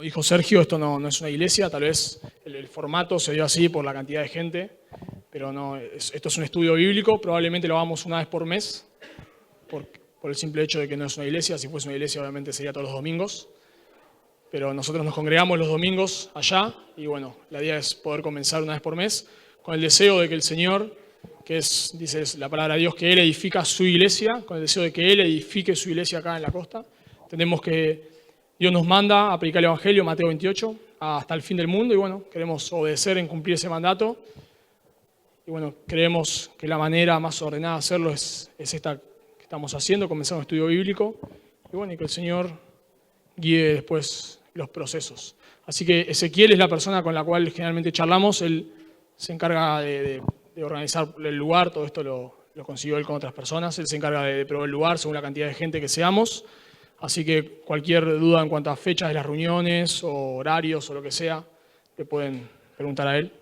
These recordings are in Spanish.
Dijo Sergio, esto no es una iglesia, tal vez el formato se dio así por la cantidad de gente, pero no, esto es un estudio bíblico, probablemente lo hagamos una vez por mes, por el simple hecho de que no es una iglesia. Si fuese una iglesia obviamente sería todos los domingos, pero nosotros nos congregamos los domingos allá y bueno, la idea es poder comenzar una vez por mes con el deseo de que el Señor, que es, dice la palabra de Dios, que Él edifica su iglesia, con el deseo de que Él edifique su iglesia acá en la costa. Entendemos que Dios nos manda a predicar el Evangelio, Mateo 28, hasta el fin del mundo, y bueno, queremos obedecer en cumplir ese mandato. Y bueno, creemos que la manera más ordenada de hacerlo es esta que estamos haciendo, comenzar un estudio bíblico, y bueno, y que el Señor guíe después los procesos. Así que Ezequiel es la persona con la cual generalmente charlamos. Él se encarga de organizar el lugar, todo esto lo consiguió él con otras personas. Él se encarga de proveer el lugar según la cantidad de gente que seamos. Así que cualquier duda en cuanto a fechas de las reuniones o horarios o lo que sea, le pueden preguntar a él.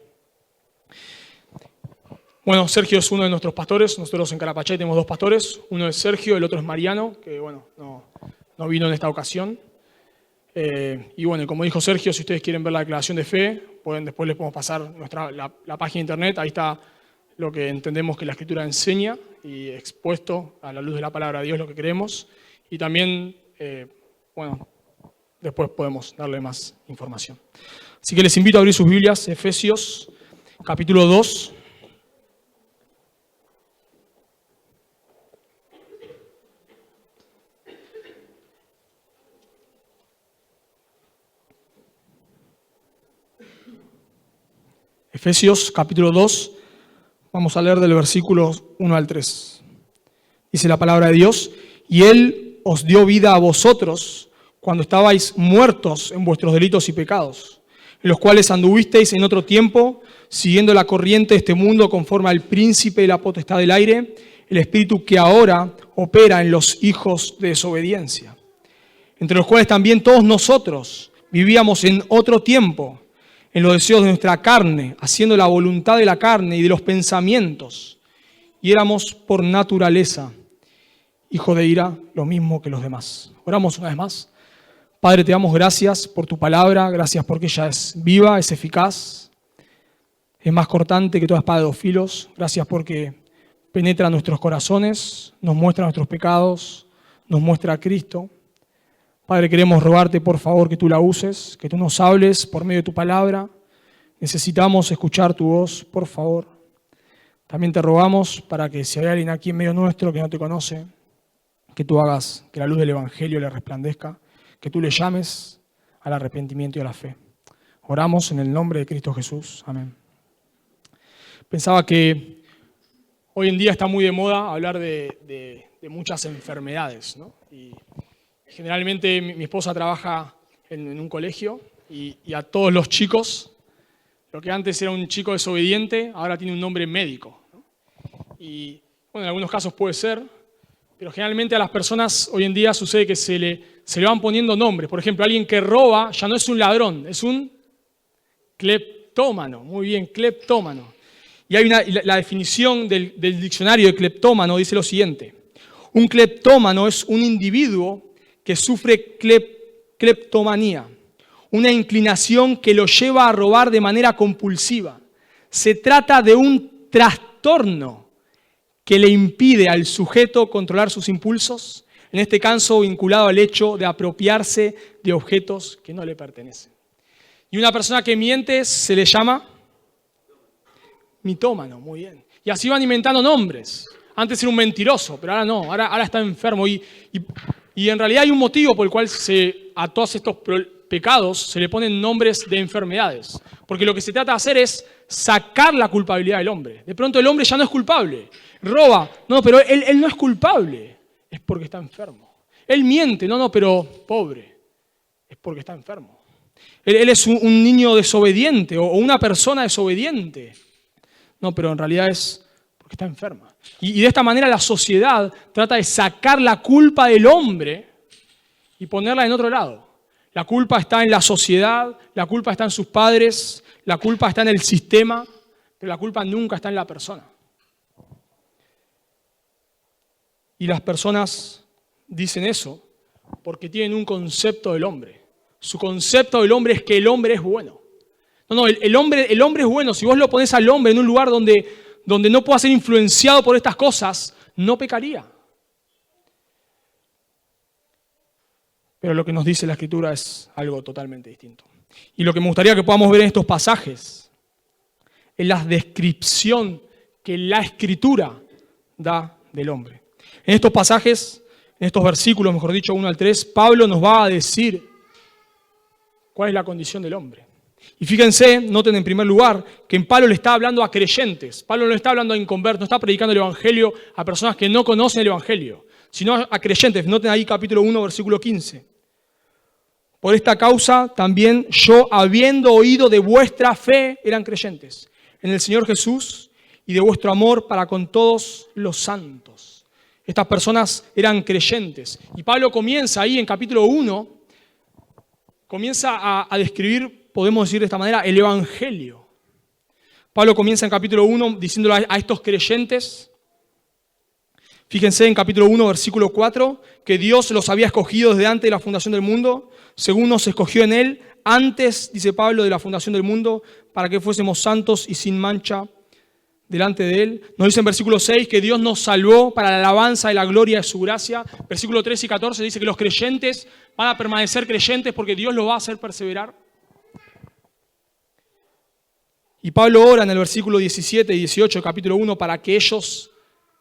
Bueno, Sergio es uno de nuestros pastores. Nosotros en Carapachay tenemos dos pastores. Uno es Sergio, el otro es Mariano, que bueno, no vino en esta ocasión. Y bueno, como dijo Sergio, si ustedes quieren ver la declaración de fe, después les podemos pasar la página de internet. Ahí está lo que entendemos que la Escritura enseña y expuesto a la luz de la palabra de Dios lo que creemos. Y también, bueno, después podemos darle más información. Así que les invito a abrir sus Biblias, Efesios, capítulo 2. Efesios, capítulo 2, vamos a leer del versículo 1 al 3. Dice la palabra de Dios: y Él os dio vida a vosotros cuando estabais muertos en vuestros delitos y pecados, en los cuales anduvisteis en otro tiempo, siguiendo la corriente de este mundo conforme al príncipe de la potestad del aire, el espíritu que ahora opera en los hijos de desobediencia, entre los cuales también todos nosotros vivíamos en otro tiempo, en los deseos de nuestra carne, haciendo la voluntad de la carne y de los pensamientos, y éramos por naturaleza hijo de ira, lo mismo que los demás. Oramos una vez más. Padre, te damos gracias por tu palabra, gracias porque ella es viva, es eficaz, es más cortante que toda espada de dos filos. Gracias porque penetra nuestros corazones, nos muestra nuestros pecados, nos muestra a Cristo. Padre, queremos rogarte por favor que tú la uses, que tú nos hables por medio de tu palabra. Necesitamos escuchar tu voz, por favor. También te rogamos para que si hay alguien aquí en medio nuestro que no te conoce, que tú hagas que la luz del Evangelio le resplandezca, que tú le llames al arrepentimiento y a la fe. Oramos en el nombre de Cristo Jesús. Amén. Pensaba que hoy en día está muy de moda hablar de muchas enfermedades, ¿no? Y generalmente mi esposa trabaja en un colegio y a todos los chicos, lo que antes era un chico desobediente, ahora tiene un nombre médico, ¿no? Y bueno, en algunos casos puede ser, pero generalmente a las personas hoy en día sucede que se le van poniendo nombres. Por ejemplo, alguien que roba ya no es un ladrón, es un cleptómano. Muy bien, cleptómano. Y hay la definición del diccionario de cleptómano dice lo siguiente: un cleptómano es un individuo que sufre cleptomanía, una inclinación que lo lleva a robar de manera compulsiva. Se trata de un trastorno que le impide al sujeto controlar sus impulsos, en este caso vinculado al hecho de apropiarse de objetos que no le pertenecen. Y una persona que miente se le llama mitómano, muy bien. Y así van inventando nombres. Antes era un mentiroso, pero ahora no, ahora está enfermo. Y en realidad hay un motivo por el cual a todos estos pecados se le ponen nombres de enfermedades. Porque lo que se trata de hacer es sacar la culpabilidad del hombre. De pronto el hombre ya no es culpable. Roba, no, pero él no es culpable, es porque está enfermo. Él miente, no, pero pobre, es porque está enfermo. Él es un niño desobediente o una persona desobediente. No, pero en realidad es porque está enferma. Y de esta manera la sociedad trata de sacar la culpa del hombre y ponerla en otro lado. La culpa está en la sociedad, la culpa está en sus padres, la culpa está en el sistema, pero la culpa nunca está en la persona. Y las personas dicen eso porque tienen un concepto del hombre, Su concepto del hombre es que el hombre es bueno. No, el hombre es bueno. Si vos lo ponés al hombre en un lugar donde no pueda ser influenciado por estas cosas, no pecaría. Pero lo que nos dice la Escritura es algo totalmente distinto. Y lo que me gustaría que podamos ver en estos pasajes es la descripción que la Escritura da del hombre. En estos pasajes, en estos versículos, mejor dicho, 1 al 3, Pablo nos va a decir cuál es la condición del hombre. Y fíjense, noten en primer lugar, que en Pablo le está hablando a creyentes. Pablo no está hablando a inconversos, no está predicando el Evangelio a personas que no conocen el Evangelio, sino a creyentes. Noten ahí capítulo 1, versículo 15. Por esta causa también yo, habiendo oído de vuestra fe, eran creyentes en el Señor Jesús y de vuestro amor para con todos los santos. Estas personas eran creyentes. Y Pablo comienza ahí en capítulo 1, comienza a describir, podemos decir de esta manera, el Evangelio. Pablo comienza en capítulo 1 diciéndole a estos creyentes, fíjense en capítulo 1, versículo 4, que Dios los había escogido desde antes de la fundación del mundo, según nos escogió en Él, antes, dice Pablo, de la fundación del mundo, para que fuésemos santos y sin mancha delante de Él. Nos dice en versículo 6 que Dios nos salvó para la alabanza de la gloria de su gracia. Versículo 13 y 14 dice que los creyentes van a permanecer creyentes porque Dios los va a hacer perseverar. Y Pablo ora en el versículo 17 y 18 del capítulo 1 para que ellos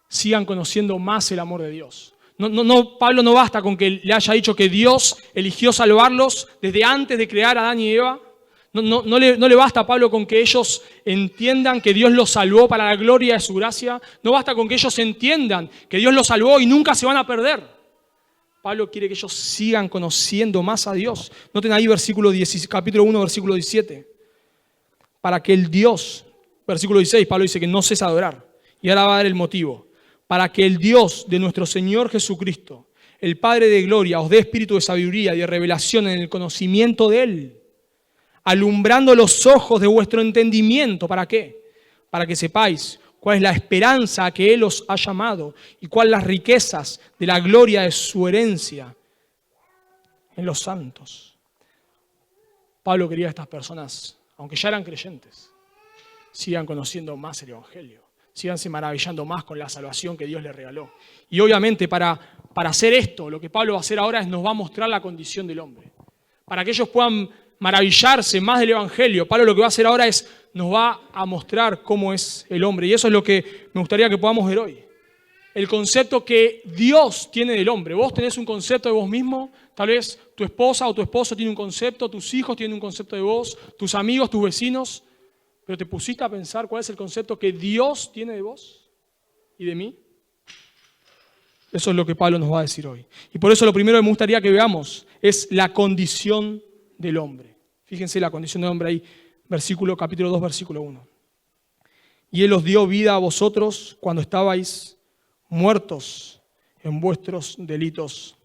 sigan conociendo más el amor de Dios. Pablo no basta con que le haya dicho que Dios eligió salvarlos desde antes de crear a Adán y Eva. No le basta a Pablo con que ellos entiendan que Dios los salvó para la gloria de su gracia. No basta con que ellos entiendan que Dios los salvó y nunca se van a perder. Pablo quiere que ellos sigan conociendo más a Dios. Noten ahí capítulo 1, versículo 17. Para que el Dios, versículo 16, Pablo dice que no cesa de adorar. Y ahora va a dar el motivo. Para que el Dios de nuestro Señor Jesucristo, el Padre de gloria, os dé espíritu de sabiduría y de revelación en el conocimiento de Él, alumbrando los ojos de vuestro entendimiento. ¿Para qué? Para que sepáis cuál es la esperanza a que Él os ha llamado y cuáles las riquezas de la gloria de su herencia en los santos. Pablo quería a estas personas, aunque ya eran creyentes, sigan conociendo más el Evangelio. Síganse maravillando más con la salvación que Dios les regaló. Y obviamente para hacer esto, lo que Pablo va a hacer ahora es nos va a mostrar la condición del hombre. Para que ellos puedan maravillarse más del Evangelio, Pablo lo que va a hacer ahora es nos va a mostrar cómo es el hombre. Y eso es lo que me gustaría que podamos ver hoy. El concepto que Dios tiene del hombre. Vos tenés un concepto de vos mismo, tal vez tu esposa o tu esposo tiene un concepto, tus hijos tienen un concepto de vos, tus amigos, tus vecinos. ¿Pero te pusiste a pensar cuál es el concepto que Dios tiene de vos y de mí? Eso es lo que Pablo nos va a decir hoy. Y por eso lo primero que me gustaría que veamos es la condición del hombre. Fíjense la condición del hombre ahí, capítulo 2, versículo 1. Y Él os dio vida a vosotros cuando estabais muertos en vuestros delitos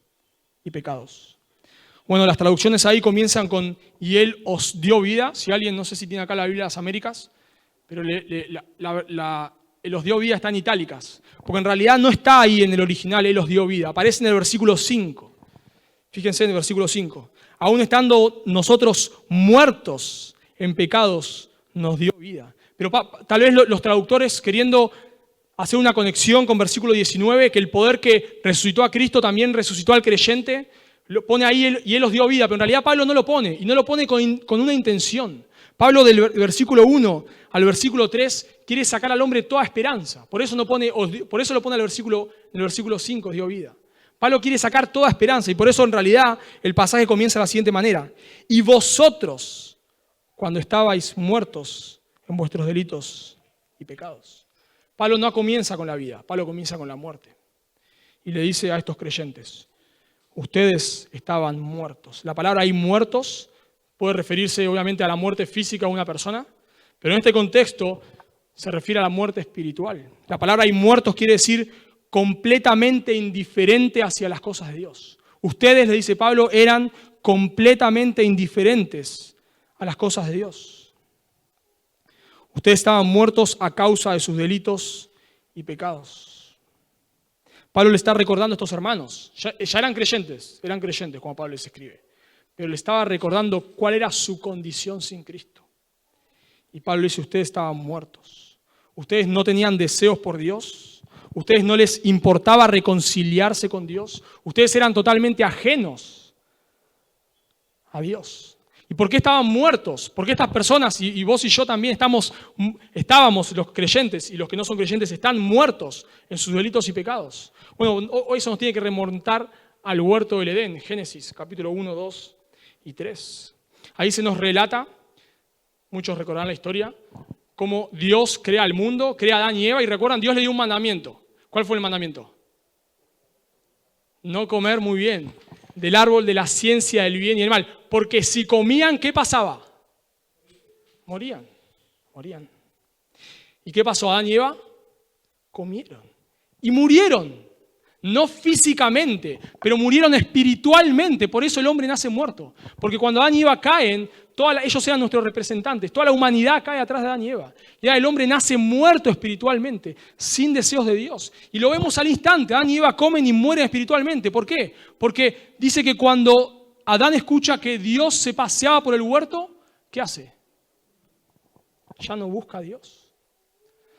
y pecados. Bueno, las traducciones ahí comienzan con y Él os dio vida. Si alguien, no sé si tiene acá la Biblia de las Américas, pero Él os dio vida está en itálicas. Porque en realidad no está ahí en el original, Él os dio vida. Aparece en el versículo 5. Fíjense en el versículo 5. Aún estando nosotros muertos en pecados, nos dio vida. Pero tal vez los traductores queriendo hacer una conexión con versículo 19, que el poder que resucitó a Cristo también resucitó al creyente, lo pone ahí y Él os dio vida, pero en realidad Pablo no lo pone, y no lo pone con una intención. Pablo del versículo 1 al versículo 3 quiere sacar al hombre toda esperanza, por eso lo pone en el versículo 5, os dio vida. Pablo quiere sacar toda esperanza y por eso en realidad el pasaje comienza de la siguiente manera. Y vosotros, cuando estabais muertos en vuestros delitos y pecados. Pablo no comienza con la vida, Pablo comienza con la muerte. Y le dice a estos creyentes, ustedes estaban muertos. La palabra ahí muertos puede referirse obviamente a la muerte física de una persona, pero en este contexto se refiere a la muerte espiritual. La palabra ahí muertos quiere decir completamente indiferente hacia las cosas de Dios. Ustedes, le dice Pablo, eran completamente indiferentes a las cosas de Dios. Ustedes estaban muertos a causa de sus delitos y pecados. Pablo le está recordando a estos hermanos. Ya eran creyentes cuando Pablo les escribe. pero le estaba recordando cuál era su condición sin Cristo. Y Pablo dice, ustedes estaban muertos. Ustedes no tenían deseos por Dios. Ustedes no les importaba reconciliarse con Dios. Ustedes eran totalmente ajenos a Dios. ¿Y por qué estaban muertos? Porque estas personas, y vos y yo también estábamos, los creyentes y los que no son creyentes, están muertos en sus delitos y pecados. Bueno, hoy eso nos tiene que remontar al huerto del Edén, Génesis, capítulo 1, 2 y 3. Ahí se nos relata, muchos recordarán la historia, cómo Dios crea el mundo, crea a Adán y Eva, y recuerdan, Dios le dio un mandamiento. ¿Cuál fue el mandamiento? No comer, muy bien, del árbol de la ciencia del bien y del mal. Porque si comían, ¿qué pasaba? Morían. ¿Y qué pasó? Adán y Eva comieron. Y murieron. No físicamente, pero murieron espiritualmente. Por eso el hombre nace muerto. Porque cuando Adán y Eva caen, ellos eran nuestros representantes. Toda la humanidad cae atrás de Adán y Eva. Y ahora el hombre nace muerto espiritualmente, sin deseos de Dios. Y lo vemos al instante. Adán y Eva comen y mueren espiritualmente. ¿Por qué? Porque dice que cuando Adán escucha que Dios se paseaba por el huerto, ¿qué hace? Ya no busca a Dios.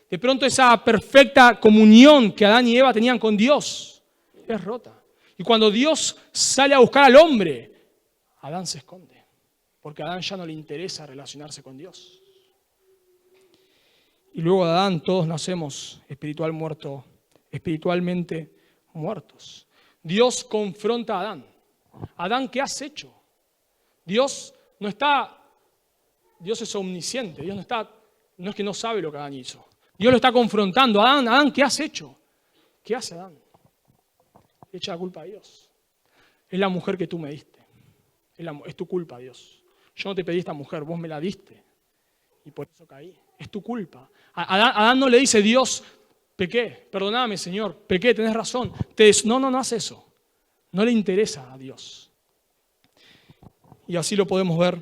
De pronto esa perfecta comunión que Adán y Eva tenían con Dios es rota. Y cuando Dios sale a buscar al hombre, Adán se esconde. Porque a Adán ya no le interesa relacionarse con Dios. Y luego de Adán todos nacemos espiritualmente muertos. Dios confronta a Adán. Adán, ¿qué has hecho? Dios es omnisciente. Dios no es que no sabe lo que Adán hizo. Dios lo está confrontando. Adán, ¿qué has hecho? ¿Qué hace Adán? Le echa la culpa a Dios. Es la mujer que tú me diste. Es tu culpa, Dios. Yo no te pedí esta mujer, vos me la diste. Y por eso caí. Es tu culpa. Adán no le dice, Dios, pequé, perdóname, Señor, pequé, tenés razón. No hace eso. No le interesa a Dios. Y así lo podemos ver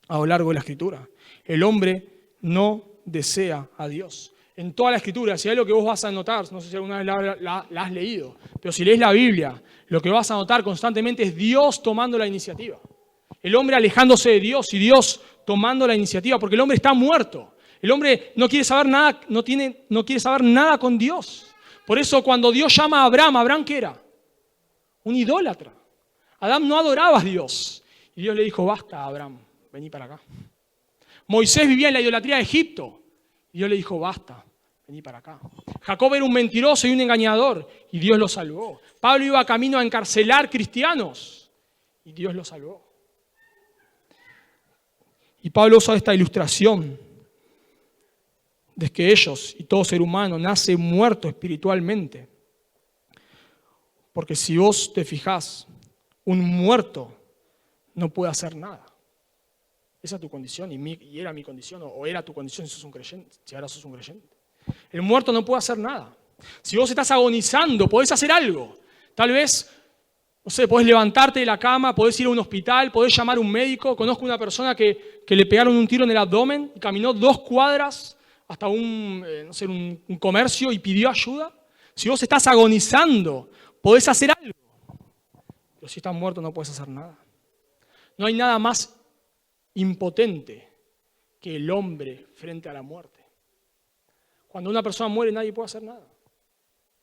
a lo largo de la Escritura. El hombre no desea a Dios. En toda la Escritura, si hay lo que vos vas a notar, no sé si alguna vez la has leído, pero si lees la Biblia, lo que vas a notar constantemente es Dios tomando la iniciativa. El hombre alejándose de Dios y Dios tomando la iniciativa, porque el hombre está muerto. El hombre no quiere saber nada, no quiere saber nada con Dios. Por eso cuando Dios llama a Abraham, ¿qué era? Un idólatra. Adán no adoraba a Dios. Y Dios le dijo, basta, Abraham, vení para acá. Moisés vivía en la idolatría de Egipto. Y Dios le dijo, basta, vení para acá. Jacob era un mentiroso y un engañador. Y Dios lo salvó. Pablo iba camino a encarcelar cristianos. Y Dios lo salvó. Y Pablo usa esta ilustración de que ellos y todo ser humano nace muerto espiritualmente. Porque si vos te fijás, un muerto no puede hacer nada. Esa es tu condición y era mi condición, o era tu condición si sos un creyente, si ahora sos un creyente. El muerto no puede hacer nada. Si vos estás agonizando, podés hacer algo. Tal vez, no sé, podés levantarte de la cama, podés ir a un hospital, podés llamar a un médico. Conozco una persona que le pegaron un tiro en el abdomen y caminó 2 cuadras hasta un comercio y pidió ayuda. Si vos estás agonizando, podés hacer algo. Pero si estás muerto no podés hacer nada. No hay nada más impotente que el hombre frente a la muerte. Cuando una persona muere nadie puede hacer nada.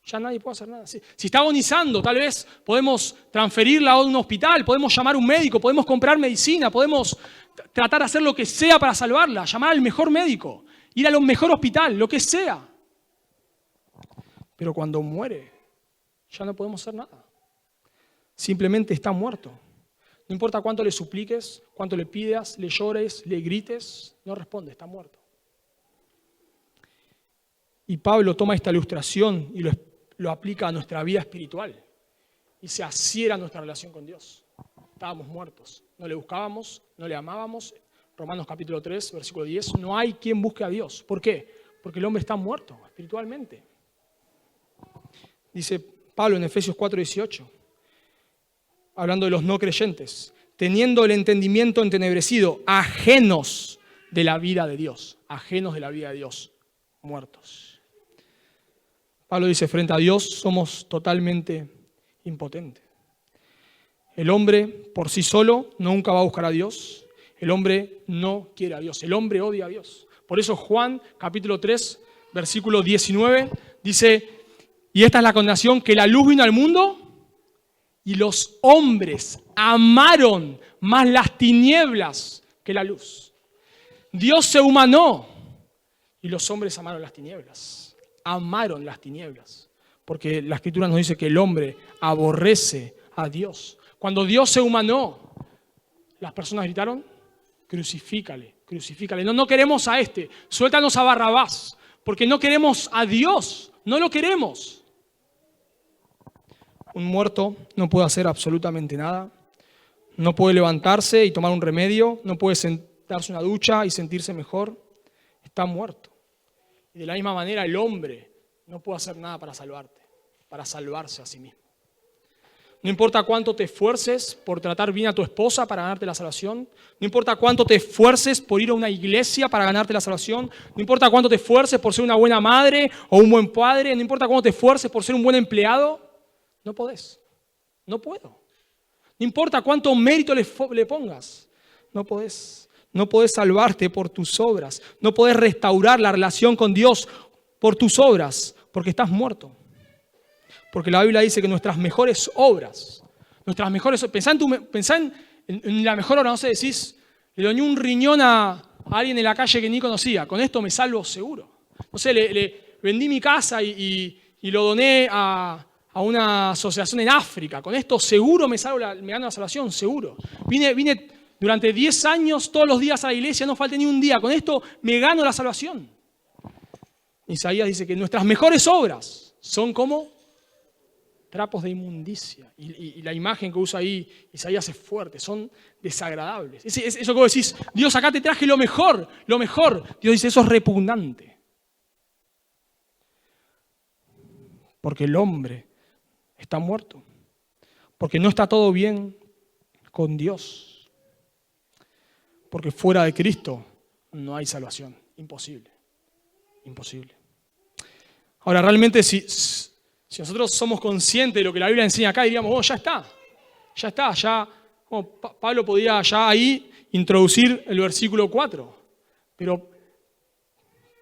Ya nadie puede hacer nada. Si está agonizando, tal vez podemos transferirla a un hospital, podemos llamar a un médico, podemos comprar medicina, podemos tratar de hacer lo que sea para salvarla, llamar al mejor médico, ir al mejor hospital, lo que sea. Pero cuando muere, ya no podemos hacer nada. Simplemente está muerto. No importa cuánto le supliques, cuánto le pidas, le llores, le grites, no responde, está muerto. Y Pablo toma esta ilustración y lo aplica a nuestra vida espiritual. Y se asiera nuestra relación con Dios. Estábamos muertos, no le buscábamos, no le amábamos. Romanos capítulo 3, versículo 10, no hay quien busque a Dios. ¿Por qué? Porque el hombre está muerto espiritualmente. Dice Pablo en Efesios 4, 18. Hablando de los no creyentes, teniendo el entendimiento entenebrecido, ajenos de la vida de Dios, muertos. Pablo dice, frente a Dios somos totalmente impotentes. El hombre por sí solo nunca va a buscar a Dios. El hombre no quiere a Dios. El hombre odia a Dios. Por eso Juan, capítulo 3, versículo 19, dice, y esta es la condenación, que la luz vino al mundo y los hombres amaron más las tinieblas que la luz. Dios se humanó y los hombres amaron las tinieblas. Amaron las tinieblas. Porque la Escritura nos dice que el hombre aborrece a Dios. Cuando Dios se humanó, las personas gritaron, crucifícale, crucifícale. No queremos a este, suéltanos a Barrabás, porque no queremos a Dios, no lo queremos. Un muerto no puede hacer absolutamente nada, no puede levantarse y tomar un remedio, no puede darse una ducha y sentirse mejor, está muerto. Y de la misma manera el hombre no puede hacer nada para salvarte, para salvarse a sí mismo. No importa cuánto te esfuerces por tratar bien a tu esposa para ganarte la salvación. No importa cuánto te esfuerces por ir a una iglesia para ganarte la salvación. No importa cuánto te esfuerces por ser una buena madre o un buen padre. No importa cuánto te esfuerces por ser un buen empleado. No podés. No puedo. No importa cuánto mérito le pongas. No podés. No podés salvarte por tus obras. No podés restaurar la relación con Dios por tus obras, porque estás muerto. Porque la Biblia dice que nuestras mejores obras, pensá en la mejor obra, no sé, decís, le doné un riñón a alguien en la calle que ni conocía, con esto me salvo seguro. No sé, le vendí mi casa y lo doné a una asociación en África, con esto seguro me gano la salvación, seguro. Vine durante 10 años todos los días a la iglesia, no falté ni un día, con esto me gano la salvación. Isaías dice que nuestras mejores obras son como trapos de inmundicia. Y la imagen que usa ahí Isaías es fuerte, son desagradables. Eso que vos decís, Dios, acá te traje lo mejor. Dios dice, eso es repugnante. Porque el hombre está muerto. Porque no está todo bien con Dios. Porque fuera de Cristo no hay salvación. Imposible. Imposible. Ahora, realmente si nosotros somos conscientes de lo que la Biblia enseña acá, diríamos, ya está. Pablo podía ya ahí introducir el versículo 4. Pero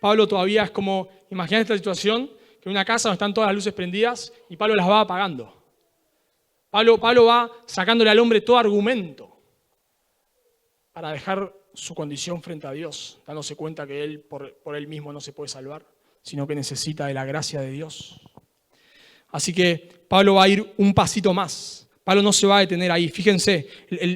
Pablo todavía es como, imagínate esta situación, que en una casa donde están todas las luces prendidas y Pablo las va apagando. Pablo va sacándole al hombre todo argumento para dejar su condición frente a Dios, dándose cuenta que él por él mismo no se puede salvar, sino que necesita de la gracia de Dios. Así que Pablo va a ir un pasito más. Pablo no se va a detener ahí. Fíjense,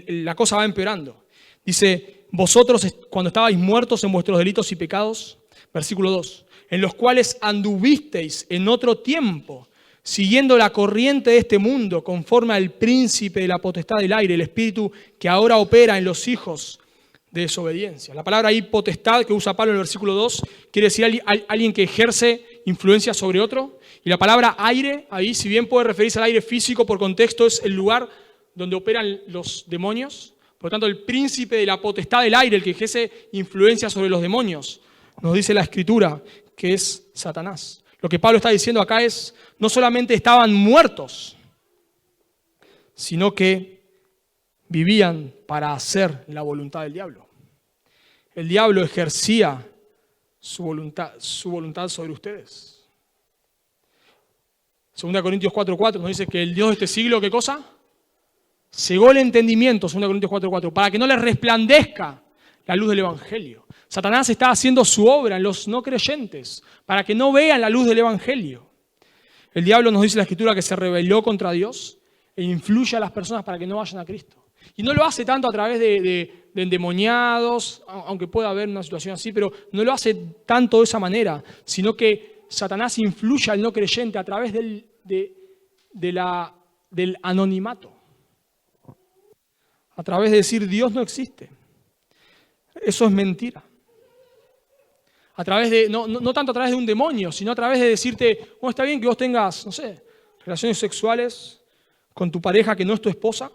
la cosa va empeorando. Dice, vosotros cuando estabais muertos en vuestros delitos y pecados, versículo 2, en los cuales anduvisteis en otro tiempo, siguiendo la corriente de este mundo, conforme al príncipe de la potestad del aire, el espíritu que ahora opera en los hijos de desobediencia. La palabra ahí potestad que usa Pablo en el versículo 2 quiere decir alguien que ejerce influencia sobre otro. Y la palabra aire, ahí, si bien puede referirse al aire físico, por contexto es el lugar donde operan los demonios. Por lo tanto, el príncipe de la potestad del aire, el que ejerce influencia sobre los demonios, nos dice la Escritura que es Satanás. Lo que Pablo está diciendo acá es, no solamente estaban muertos, sino que vivían para hacer la voluntad del diablo. El diablo ejercía su voluntad sobre ustedes. 2 Corintios 4:4 nos dice que el Dios de este siglo, ¿qué cosa? Cegó el entendimiento, 2 Corintios 4:4, para que no les resplandezca la luz del Evangelio. Satanás está haciendo su obra en los no creyentes, para que no vean la luz del Evangelio. El diablo nos dice en la Escritura que se rebeló contra Dios e influye a las personas para que no vayan a Cristo. Y no lo hace tanto a través de endemoniados, aunque pueda haber una situación así, pero no lo hace tanto de esa manera, sino que Satanás influye al no creyente a través del anonimato. A través de decir Dios no existe. Eso es mentira. A través de, no tanto a través de un demonio, sino a través de decirte, bueno, está bien que vos tengas, no sé, relaciones sexuales con tu pareja que no es tu esposa,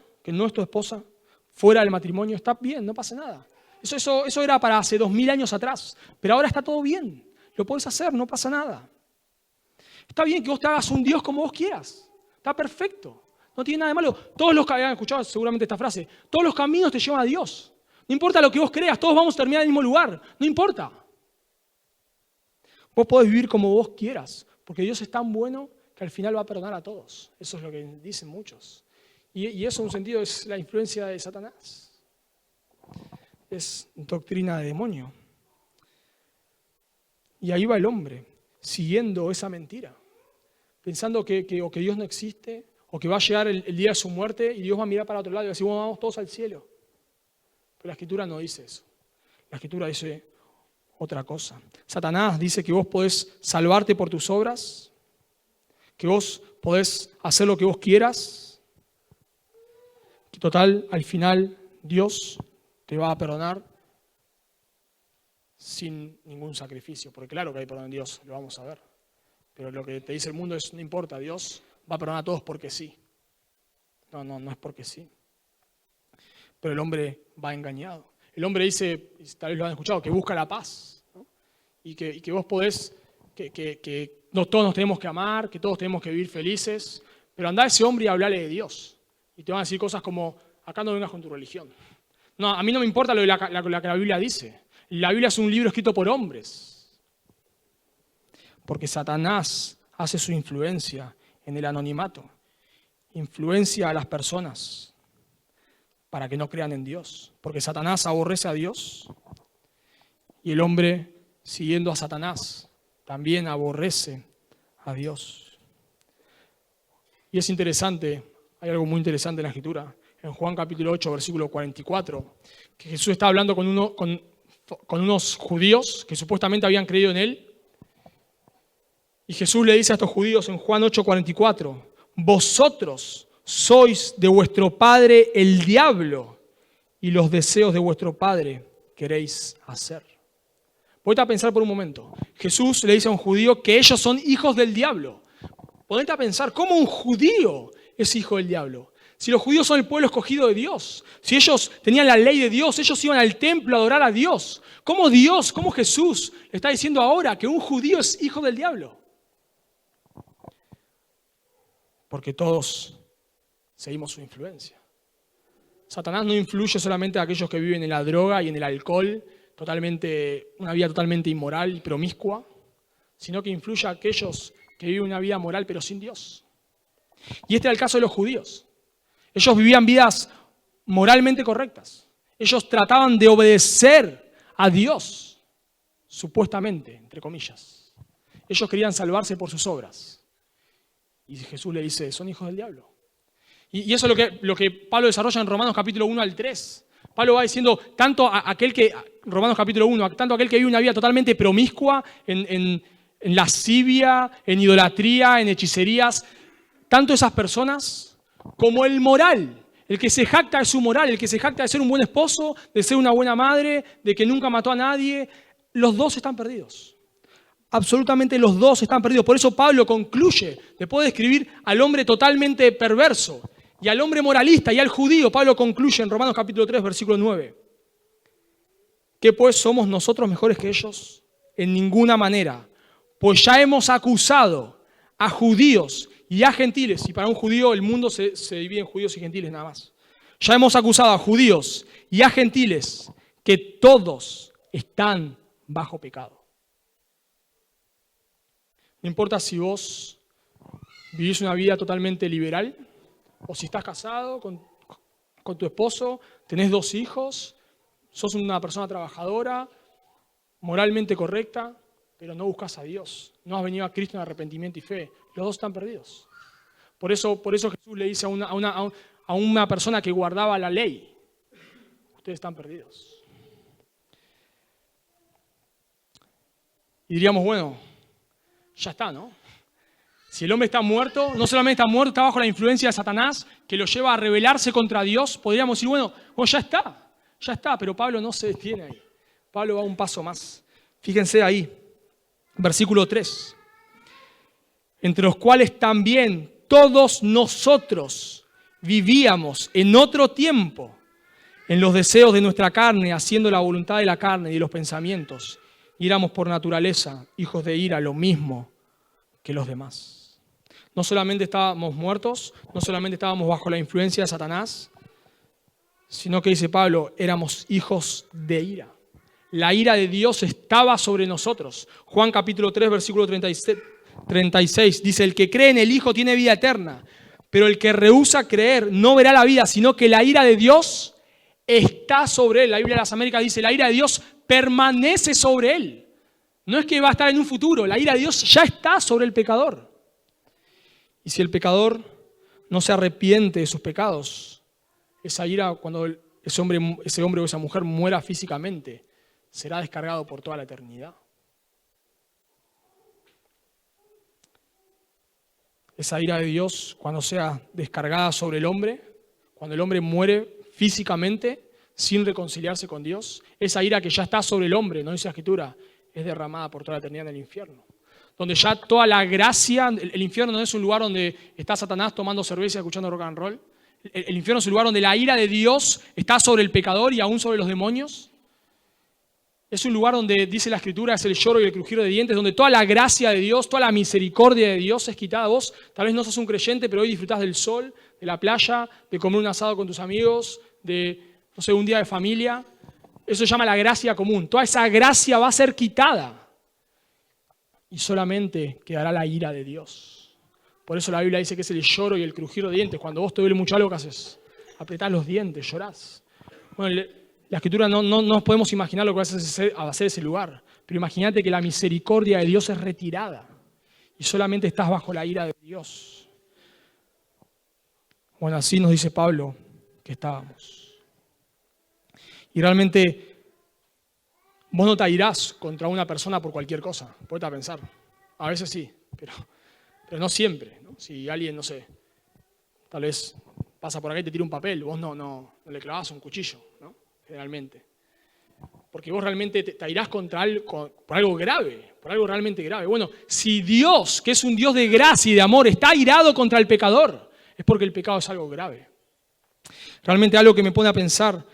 fuera del matrimonio, está bien, no pasa nada. Eso era para hace 2000 años atrás, pero ahora está todo bien. Lo podés hacer, no pasa nada. Está bien que vos te hagas un Dios como vos quieras. Está perfecto. No tiene nada de malo. Todos los que habían escuchado seguramente esta frase, todos los caminos te llevan a Dios. No importa lo que vos creas, todos vamos a terminar en el mismo lugar. No importa. Vos podés vivir como vos quieras, porque Dios es tan bueno que al final va a perdonar a todos. Eso es lo que dicen muchos. Y eso en un sentido es la influencia de Satanás. Es doctrina de demonio. Y ahí va el hombre, siguiendo esa mentira, pensando que Dios no existe, o que va a llegar el día de su muerte y Dios va a mirar para otro lado y va a decir, bueno, vamos todos al cielo. Pero la Escritura no dice eso. La Escritura dice otra cosa. Satanás dice que vos podés salvarte por tus obras, que vos podés hacer lo que vos quieras, que total, al final, Dios te va a perdonar sin ningún sacrificio. Porque claro que hay perdón en Dios, lo vamos a ver. Pero lo que te dice el mundo es, no importa, Dios va a perdonar a todos porque sí. No es porque sí. Pero el hombre va engañado. El hombre dice, tal vez lo han escuchado, que busca la paz, ¿no? Y que vos podés, que no todos nos tenemos que amar, que todos tenemos que vivir felices. Pero andá a ese hombre y hablale de Dios. Y te van a decir cosas como, acá no vengas con tu religión. No, a mí no me importa lo que la Biblia dice. La Biblia es un libro escrito por hombres. Porque Satanás hace su influencia en el anonimato. Influencia a las personas para que no crean en Dios. Porque Satanás aborrece a Dios y el hombre, siguiendo a Satanás, también aborrece a Dios. Y es interesante, hay algo muy interesante en la Escritura, en Juan capítulo 8, versículo 44, que Jesús está hablando con unos judíos que supuestamente habían creído en Él. Y Jesús le dice a estos judíos en Juan 8, 44, vosotros sois de vuestro padre el diablo y los deseos de vuestro padre queréis hacer. Ponete a pensar por un momento. Jesús le dice a un judío que ellos son hijos del diablo. Ponete a pensar, ¿cómo un judío es hijo del diablo? Si los judíos son el pueblo escogido de Dios, si ellos tenían la ley de Dios, ellos iban al templo a adorar a Dios. ¿Cómo Dios, cómo Jesús le está diciendo ahora que un judío es hijo del diablo? Porque todos seguimos su influencia. Satanás no influye solamente a aquellos que viven en la droga y en el alcohol, una vida totalmente inmoral y promiscua, sino que influye a aquellos que viven una vida moral pero sin Dios. Y este era el caso de los judíos. Ellos vivían vidas moralmente correctas. Ellos trataban de obedecer a Dios, supuestamente, entre comillas. Ellos querían salvarse por sus obras. Y Jesús le dice, son hijos del diablo. Y eso es lo que Pablo desarrolla en Romanos capítulo 1 al 3. Pablo va diciendo, Romanos capítulo 1, tanto aquel que vive una vida totalmente promiscua, en lascivia, en idolatría, en hechicerías, tanto esas personas como el moral, el que se jacta de su moral, el que se jacta de ser un buen esposo, de ser una buena madre, de que nunca mató a nadie, los dos están perdidos. Absolutamente los dos están perdidos. Por eso Pablo concluye, después de describir al hombre totalmente perverso y al hombre moralista y al judío, Pablo concluye en Romanos capítulo 3, versículo 9. ¿Qué pues somos nosotros mejores que ellos? En ninguna manera. Pues ya hemos acusado a judíos y a gentiles, y para un judío el mundo se divide en judíos y gentiles nada más. Ya hemos acusado a judíos y a gentiles que todos están bajo pecado. No importa si vos vivís una vida totalmente liberal o si estás casado con tu esposo, tenés 2 hijos, sos una persona trabajadora, moralmente correcta, pero no buscas a Dios. No has venido a Cristo en arrepentimiento y fe. Los dos están perdidos. Por eso Jesús le dice a una persona que guardaba la ley, ustedes están perdidos. Y diríamos, bueno, ya está, ¿no? Si el hombre está muerto, no solamente está muerto, está bajo la influencia de Satanás, que lo lleva a rebelarse contra Dios, podríamos decir, bueno, ya está, pero Pablo no se detiene ahí. Pablo va un paso más. Fíjense ahí, versículo 3. Entre los cuales también todos nosotros vivíamos en otro tiempo, en los deseos de nuestra carne, haciendo la voluntad de la carne y de los pensamientos. Y éramos por naturaleza hijos de ira, lo mismo que los demás. no solamente estábamos muertos, no solamente estábamos bajo la influencia de Satanás, sino que dice Pablo, éramos hijos de ira. La ira de Dios estaba sobre nosotros. Juan capítulo 3, versículo 36 dice, el que cree en el Hijo tiene vida eterna, pero el que rehúsa creer no verá la vida, sino que la ira de Dios está sobre él. La Biblia de las Américas dice, la ira de Dios permanece sobre él. No es que va a estar en un futuro, la ira de Dios ya está sobre el pecador. Y si el pecador no se arrepiente de sus pecados, esa ira, cuando ese hombre o esa mujer muera físicamente, será descargado por toda la eternidad. Esa ira de Dios, cuando sea descargada sobre el hombre, cuando el hombre muere físicamente sin reconciliarse con Dios, esa ira que ya está sobre el hombre, no dice la Escritura, es derramada por toda la eternidad en el infierno. Donde ya toda la gracia, el infierno no es un lugar donde está Satanás tomando cerveza y escuchando rock and roll. El infierno es un lugar donde la ira de Dios está sobre el pecador y aún sobre los demonios. Es un lugar donde, dice la Escritura, es el lloro y el crujir de dientes, donde toda la gracia de Dios, toda la misericordia de Dios es quitada. Vos tal vez no sos un creyente, pero hoy disfrutás del sol, de la playa, de comer un asado con tus amigos, de, no sé, un día de familia. Eso se llama la gracia común. Toda esa gracia va a ser quitada. Y solamente quedará la ira de Dios. Por eso la Biblia dice que es el lloro y el crujir de dientes. Cuando vos te duele mucho algo, ¿qué haces? Apretás los dientes, llorás. Bueno, la Escritura no nos podemos imaginar lo que va a hacer ese lugar. Pero imagínate que la misericordia de Dios es retirada. Y solamente estás bajo la ira de Dios. Bueno, así nos dice Pablo que estábamos. Y realmente vos no te irás contra una persona por cualquier cosa. Ponete a pensar. A veces sí, pero no siempre, ¿no? Si alguien, no sé, tal vez pasa por acá y te tira un papel, vos no le clavás un cuchillo, ¿no? Generalmente. Porque vos realmente te irás contra por algo grave, por algo realmente grave. Bueno, si Dios, que es un Dios de gracia y de amor, está irado contra el pecador, es porque el pecado es algo grave. Realmente algo que me pone a pensar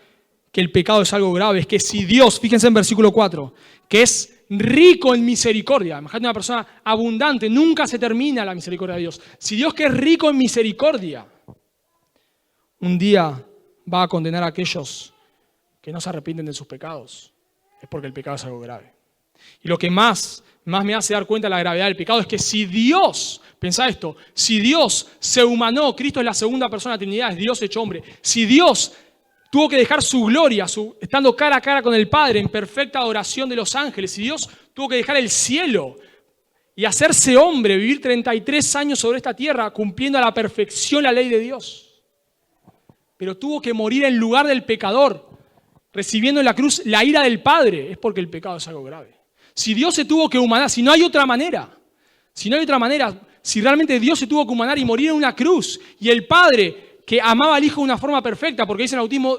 que el pecado es algo grave es que si Dios, fíjense en versículo 4, que es rico en misericordia, imagínate una persona abundante, nunca se termina la misericordia de Dios. Si Dios, que es rico en misericordia, un día va a condenar a aquellos que no se arrepienten de sus pecados, es porque el pecado es algo grave. Y lo que más me hace dar cuenta de la gravedad del pecado es que si Dios, pensá esto, si Dios se humanó, Cristo es la segunda persona de la Trinidad, es Dios hecho hombre, si Dios tuvo que dejar su gloria, estando cara a cara con el Padre en perfecta adoración de los ángeles, si Dios tuvo que dejar el cielo y hacerse hombre, vivir 33 años sobre esta tierra cumpliendo a la perfección la ley de Dios, pero tuvo que morir en lugar del pecador, recibiendo en la cruz la ira del Padre, es porque el pecado es algo grave. Si Dios se tuvo que humanar, si no hay otra manera, si realmente Dios se tuvo que humanar y morir en una cruz, y el Padre, que amaba al Hijo de una forma perfecta, porque dice en el bautismo,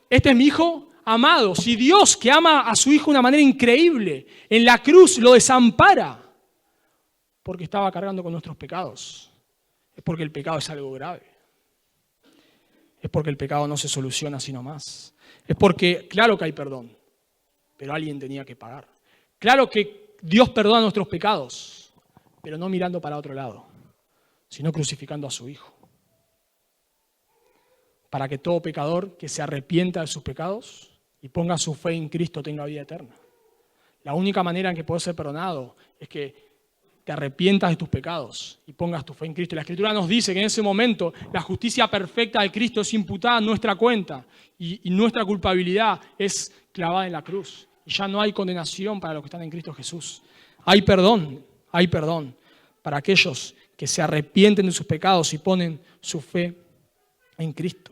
este es mi Hijo amado, si Dios, que ama a su Hijo de una manera increíble, en la cruz lo desampara, porque estaba cargando con nuestros pecados, es porque el pecado es algo grave. Es porque el pecado no se soluciona así nomás. Es porque, claro que hay perdón, pero alguien tenía que pagar. Claro que Dios perdona nuestros pecados, pero no mirando para otro lado, sino crucificando a su Hijo. Para que todo pecador que se arrepienta de sus pecados y ponga su fe en Cristo tenga vida eterna. La única manera en que puedes ser perdonado es que te arrepientas de tus pecados y pongas tu fe en Cristo. Y la Escritura nos dice que en ese momento la justicia perfecta de Cristo es imputada en nuestra cuenta y nuestra culpabilidad es clavada en la cruz. Y ya no hay condenación para los que están en Cristo Jesús. Hay perdón para aquellos que se arrepienten de sus pecados y ponen su fe en Cristo.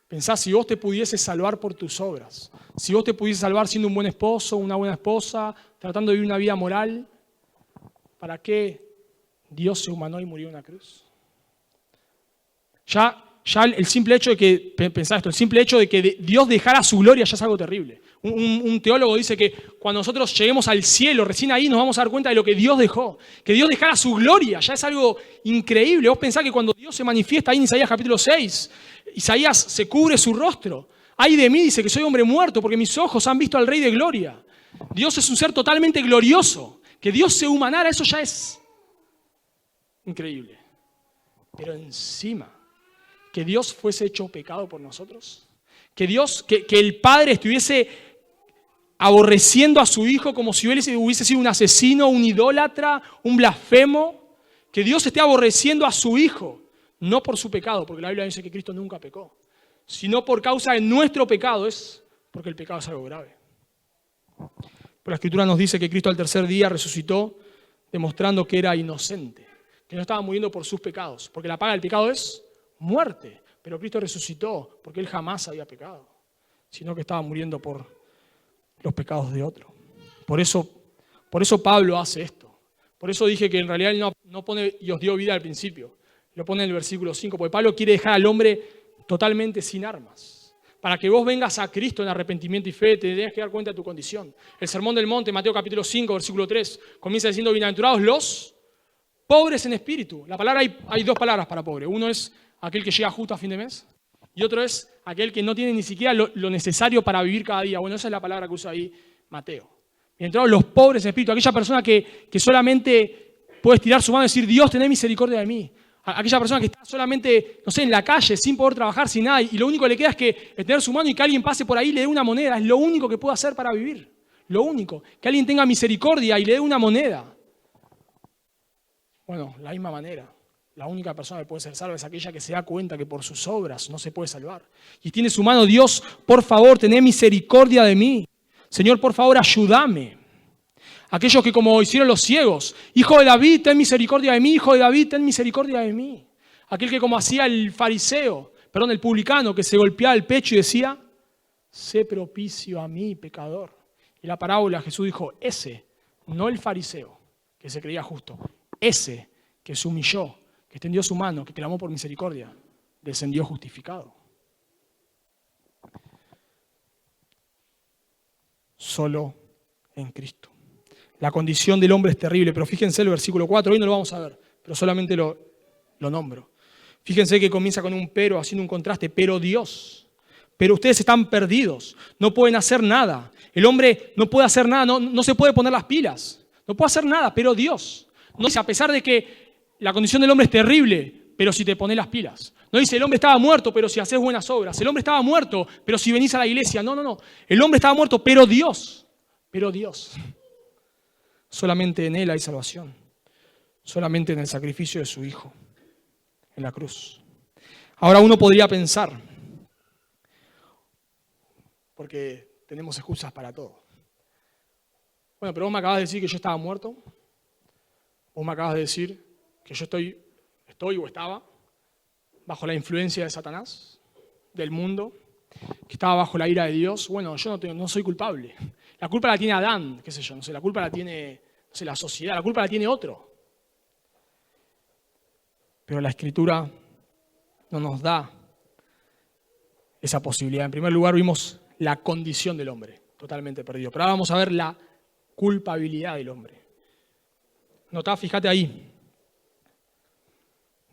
Pensá, si vos te pudieses salvar por tus obras, si vos te pudieses salvar siendo un buen esposo, una buena esposa, tratando de vivir una vida moral, ¿para qué Dios se humanó y murió en una cruz? Ya el simple hecho de que, pensá esto, el simple hecho de que Dios dejara su gloria ya es algo terrible. Un teólogo dice que cuando nosotros lleguemos al cielo, recién ahí nos vamos a dar cuenta de lo que Dios dejó. Que Dios dejara su gloria, ya es algo increíble. Vos pensás que cuando Dios se manifiesta ahí en Isaías capítulo 6, Isaías se cubre su rostro. Ay de mí, dice que soy hombre muerto porque mis ojos han visto al Rey de Gloria. Dios es un ser totalmente glorioso. Que Dios se humanara, eso ya es increíble. pero encima, que Dios fuese hecho pecado por nosotros. Que el Padre estuviese aborreciendo a su Hijo como si él hubiese sido un asesino, un idólatra, un blasfemo. Que Dios esté aborreciendo a su Hijo, no por su pecado, porque la Biblia dice que Cristo nunca pecó, sino por causa de nuestro pecado, es porque el pecado es algo grave. Pero la Escritura nos dice que Cristo al tercer día resucitó, demostrando que era inocente, que no estaba muriendo por sus pecados, porque la paga del pecado es muerte. Pero Cristo resucitó porque Él jamás había pecado, sino que estaba muriendo por los pecados de otro. Por eso Pablo hace esto. Por eso dije que en realidad Él no pone y os dio vida al principio. Lo pone en el versículo 5, porque Pablo quiere dejar al hombre totalmente sin armas. Para que vos vengas a Cristo en arrepentimiento y fe, te tenés que dar cuenta de tu condición. El Sermón del Monte, Mateo capítulo 5, versículo 3, comienza diciendo: bienaventurados los pobres en espíritu. La palabra hay dos palabras para pobre. Uno es aquel que llega justo a fin de mes, y otro es aquel que no tiene ni siquiera lo necesario para vivir cada día. Bueno, esa es la palabra que usa ahí Mateo. Bienaventurados los pobres en espíritu, aquella persona que solamente puede estirar su mano y decir: Dios, tened misericordia de mí. Aquella persona que está solamente, no sé, en la calle, sin poder trabajar, sin nada, y lo único que le queda es que tener su mano y que alguien pase por ahí y le dé una moneda. Es lo único que puede hacer para vivir. Lo único. Que alguien tenga misericordia y le dé una moneda. Bueno, la misma manera. La única persona que puede ser salva es aquella que se da cuenta que por sus obras no se puede salvar. Y tiene su mano: Dios, por favor, tené misericordia de mí. Señor, por favor, ayúdame. Aquellos que, como hicieron los ciegos: Hijo de David, ten misericordia de mí. Hijo de David, ten misericordia de mí. Aquel que, como hacía el el publicano, que se golpeaba el pecho y decía: sé propicio a mí, pecador. Y la parábola Jesús dijo: ese, no el fariseo, que se creía justo, ese que se humilló, que extendió su mano, que clamó por misericordia, descendió justificado. Solo en Cristo. La condición del hombre es terrible, pero fíjense el versículo 4, hoy no lo vamos a ver, pero solamente lo nombro. Fíjense que comienza con un pero, haciendo un contraste: pero Dios. Pero ustedes están perdidos, no pueden hacer nada. El hombre no puede hacer nada, no se puede poner las pilas, no puede hacer nada, pero Dios. No dice, a pesar de que la condición del hombre es terrible, pero si te pones las pilas. No dice, el hombre estaba muerto, pero si haces buenas obras. El hombre estaba muerto, pero si venís a la iglesia. No. El hombre estaba muerto, pero Dios. Pero Dios. Solamente en Él hay salvación. Solamente en el sacrificio de su Hijo, en la cruz. Ahora uno podría pensar, porque tenemos excusas para todo. Bueno, pero vos me acabas de decir que yo estaba muerto. Vos me acabas de decir que yo estoy o estaba bajo la influencia de Satanás, del mundo, que estaba bajo la ira de Dios. Bueno, yo no soy culpable. La culpa la tiene Adán, qué sé yo, la culpa la tiene, la sociedad, la culpa la tiene otro. Pero la Escritura no nos da esa posibilidad. En primer lugar vimos la condición del hombre, totalmente perdido. Pero ahora vamos a ver la culpabilidad del hombre. Notá, fíjate ahí,